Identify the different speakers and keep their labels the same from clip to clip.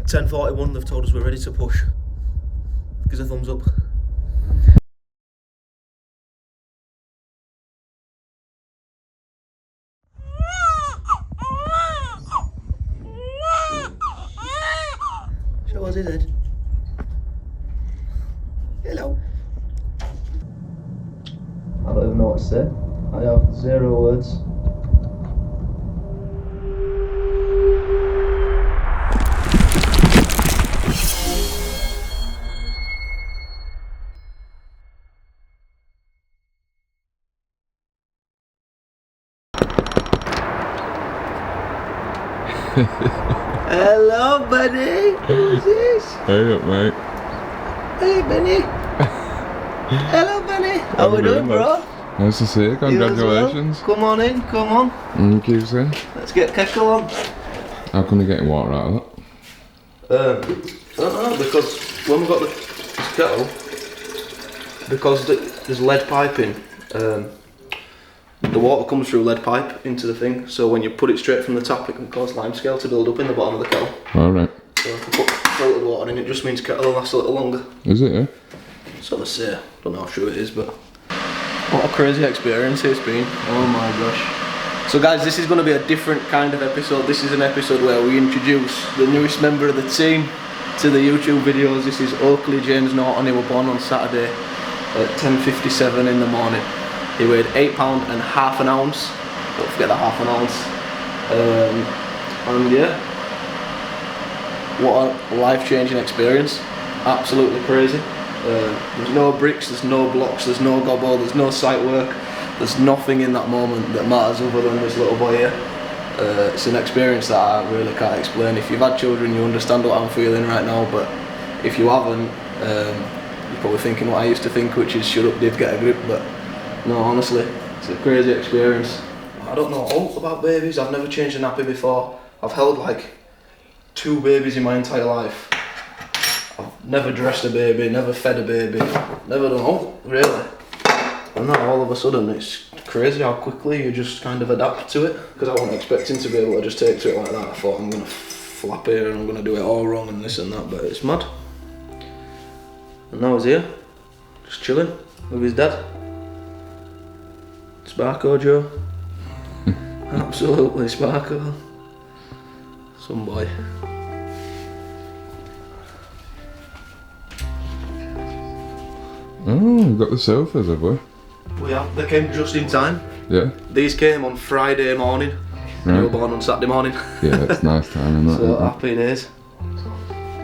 Speaker 1: 10:41, they've told us we're ready to push. Give us a thumbs up. Show us his head. Hello. I don't even know what to say. I have 0 words. Hello, buddy. Who's this?
Speaker 2: Hey up, mate.
Speaker 1: Hey, Benny. Hello, Benny. How we doing, bro?
Speaker 2: Nice to see you. Congratulations.
Speaker 1: Well. Come on in. Come on.
Speaker 2: Thank you, sir.
Speaker 1: Let's get kettle on.
Speaker 2: How come you're getting water out of that?
Speaker 1: I don't know, because when we got this kettle, because there's lead piping, the water comes through lead pipe into the thing, so when you put it straight from the tap, it can cause limescale to build up in the bottom of the kettle.
Speaker 2: Alright.
Speaker 1: So if you put filtered water in, it just means kettle will last a little longer.
Speaker 2: Is it, yeah?
Speaker 1: So they say. Don't know how true it is, but what a crazy experience it's been. Oh my gosh. So guys, this is going to be a different kind of episode. This is an episode where we introduce the newest member of the team to the YouTube videos. This is Oakley James Naughton. He was born on Saturday at 10:57 in the morning. He weighed £8 and half an ounce. Don't forget the half an ounce. And yeah, what a life-changing experience. Absolutely crazy. There's no bricks, there's no blocks, there's no gobbo, there's no site work. There's nothing in that moment that matters other than this little boy here. It's an experience that I really can't explain. If you've had children, you understand what I'm feeling right now, but if you haven't, you're probably thinking what I used to think, which is shut up, did get a grip. But no, honestly, it's a crazy experience. I don't know all about babies. I've never changed a nappy before. I've held like 2 babies in my entire life. I've never dressed a baby, never fed a baby, never done all, really. And now all of a sudden it's crazy how quickly you just kind of adapt to it. Because I wasn't expecting to be able to just take to it like that. I thought I'm going to flap here and I'm going to do it all wrong and this and that, but it's mad. And now he's here, just chilling with his dad. Sparko Joe. Absolutely Sparko. Some boy.
Speaker 2: Oh, we've got the sofas, have we?
Speaker 1: We have. They came just in time.
Speaker 2: Yeah.
Speaker 1: These came on Friday morning. And you were born on Saturday morning.
Speaker 2: Yeah, it's nice timing, that.
Speaker 1: So happy days.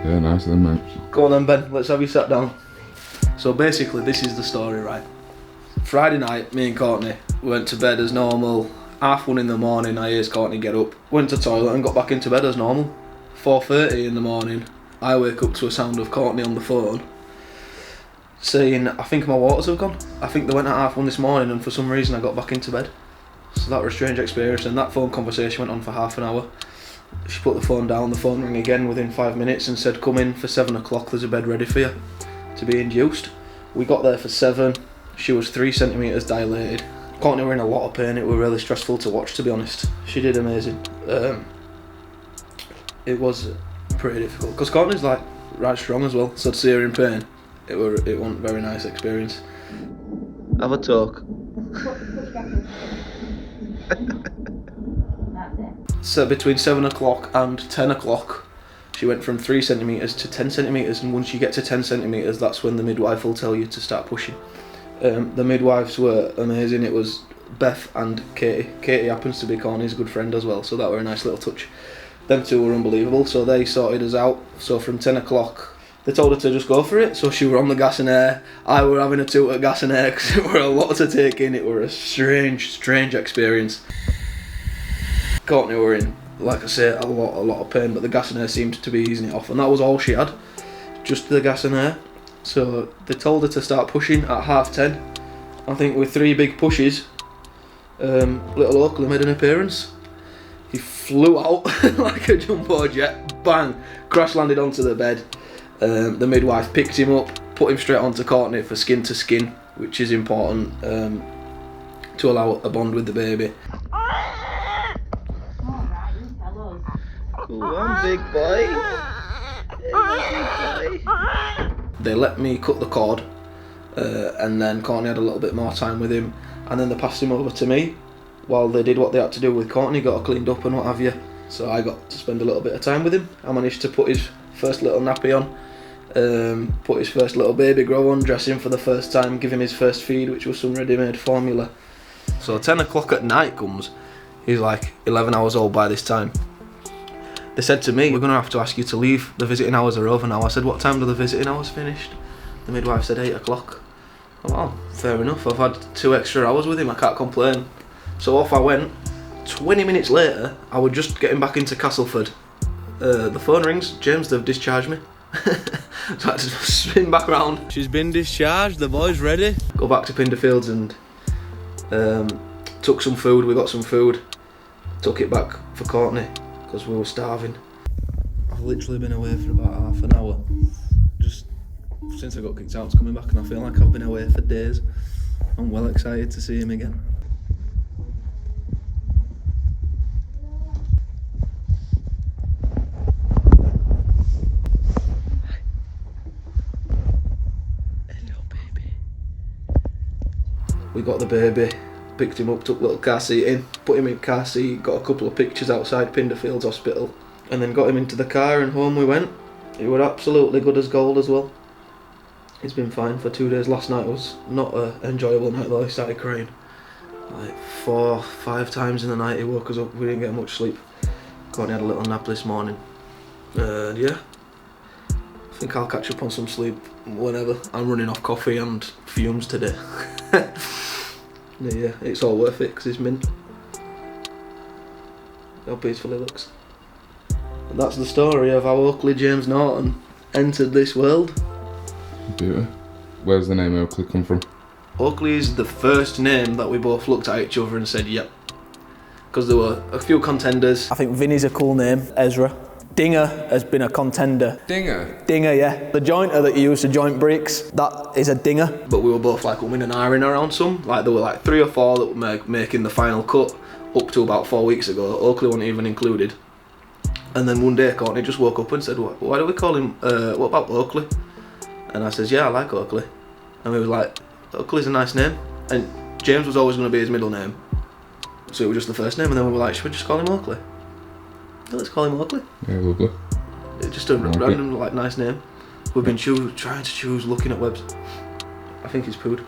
Speaker 2: Yeah, nice then, mate.
Speaker 1: Go on then, Ben. Let's have you sat down. So basically, this is the story, right? Friday night, me and Courtney went to bed as normal. 1:30 in the morning, I hears Courtney get up. Went to the toilet and got back into bed as normal. 4:30 in the morning, I wake up to a sound of Courtney on the phone saying, I think my waters have gone. I think they went at 1:30 this morning and for some reason I got back into bed. So that was a strange experience, and that phone conversation went on for half an hour. She put the phone down, the phone rang again within 5 minutes and said, come in for 7 o'clock, there's a bed ready for you to be induced. We got there for 7, she was 3 centimetres dilated. Courtney were in a lot of pain, it was really stressful to watch, to be honest. She did amazing. It was pretty difficult, because Courtney's like right strong as well, so to see her in pain, it wasn't a very nice experience. Have a talk. So between 7 o'clock and 10 o'clock, she went from 3 centimetres to 10 centimetres, and once you get to 10 centimetres, that's when the midwife will tell you to start pushing. The midwives were amazing. It was Beth and Katie. Katie happens to be Courtney's good friend as well, so that were a nice little touch. Them two were unbelievable, so they sorted us out. So from 10 o'clock, they told her to just go for it, so she were on the gas and air. I were having a toot at gas and air because it were a lot to take in. It were a strange experience. Courtney were in, like I say, a lot of pain, but the gas and air seemed to be easing it off, and that was all she had, just the gas and air. So they told her to start pushing at 10:30. I think with 3 big pushes, little Oakley made an appearance. He flew out like a jumbo jet, bang, crash landed onto the bed. The midwife picked him up, put him straight onto Courtney for skin to skin, which is important to allow a bond with the baby. Go on, big boy. they let me cut the cord, and then Courtney had a little bit more time with him, and then they passed him over to me while they did what they had to do with Courtney, got her cleaned up and what have you. So I got to spend a little bit of time with him. I managed to put his first little nappy on, put his first little baby grow on, dress him for the first time, give him his first feed, which was some ready-made formula. So 10 o'clock at night comes. He's like 11 hours old by this time. They said to me, we're going to have to ask you to leave, the visiting hours are over now. I said, what time do the visiting hours finished? The midwife said 8 o'clock. Well, fair enough, I've had 2 extra hours with him, I can't complain. So off I went. 20 minutes later, I was just getting back into Castleford. The phone rings, James, they've discharged me. So I had to spin back around. She's been discharged, the boy's ready. Go back to Pinderfields and took some food, we got some food. Took it back for Courtney, because we were starving. I've literally been away for about half an hour. Just since I got kicked out, coming back, and I feel like I've been away for days. I'm well excited to see him again. We got the baby, picked him up, took little car seat in, put him in car seat, got a couple of pictures outside Pinderfields Hospital, and then got him into the car and home we went. He were absolutely good as gold as well. He's been fine for 2 days. Last night was not an enjoyable night though, he started crying. Like 4 or 5 times in the night he woke us up, we didn't get much sleep. Courtney had a little nap this morning. And yeah, I think I'll catch up on some sleep whenever. I'm running off coffee and fumes today. Yeah, it's all worth it because it's mint. How peaceful it looks. And that's the story of how Oakley James Naughton entered this world.
Speaker 2: Beauty. Where's the name Oakley come from?
Speaker 1: Oakley is the first name that we both looked at each other and said, yep. Because there were a few contenders. I think Vinny's a cool name, Ezra. Dinger has been a contender.
Speaker 2: Dinger?
Speaker 1: Dinger, yeah. The jointer that you use to joint bricks, that is a dinger. But we were both like umming and ahhing around some. Like there were like 3 or 4 that were making the final cut up to about 4 weeks ago. Oakley wasn't even included. And then one day Courtney just woke up and said, why do we call him, what about Oakley? And I says, yeah, I like Oakley. And we was like, Oakley's a nice name. And James was always going to be his middle name. So it was just the first name, and then we were like, should we just call him Oakley? Yeah, let's call him Oakley.
Speaker 2: Yeah, lovely.
Speaker 1: It's just a random, like, nice name. We've been trying to choose, looking at webs. I think he's pooed.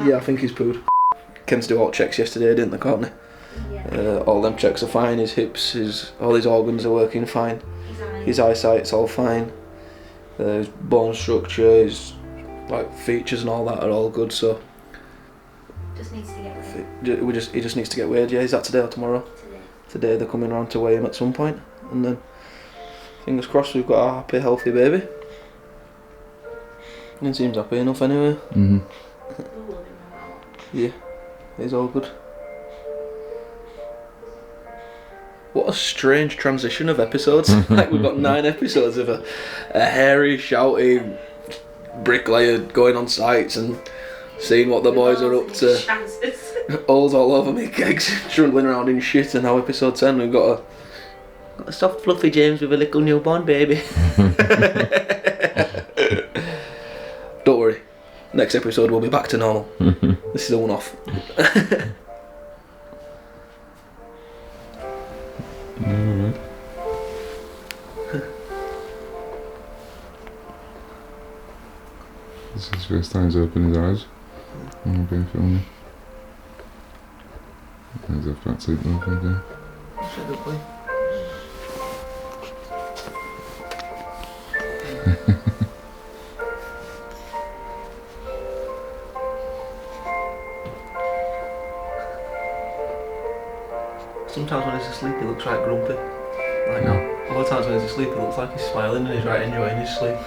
Speaker 1: Yeah, I think he's pooed. Ken's do all checks yesterday, didn't they, Courtney? Yeah. All them checks are fine. His hips, all his organs are working fine. His eyesight's all fine. His bone structure, his like features and all that are all good. So.
Speaker 3: Just needs to get weighed.
Speaker 1: He just needs to get weighed. Yeah, is that today or tomorrow? Today they're coming around to weigh him at some point, and then fingers crossed we've got a happy, healthy baby. He seems happy enough anyway.
Speaker 2: Mhm.
Speaker 1: Yeah, he's all good. What a strange transition of episodes. Like we've got 9 episodes of a hairy, shouty bricklayer going on sites and seeing what the boys are up to. Holes all over me, kegs trundling around in shit, and now episode 10 we've got a soft fluffy James with a little newborn baby. Don't worry, next episode we'll be back to normal. This is a one-off.
Speaker 2: Alright. This is his first time he's opened his eyes. I'm being filming. He's off back sleep though, okay.
Speaker 1: Sometimes when he's asleep he looks right grumpy. Like now. Other times when he's asleep he looks like he's smiling and he's right enjoying his sleep.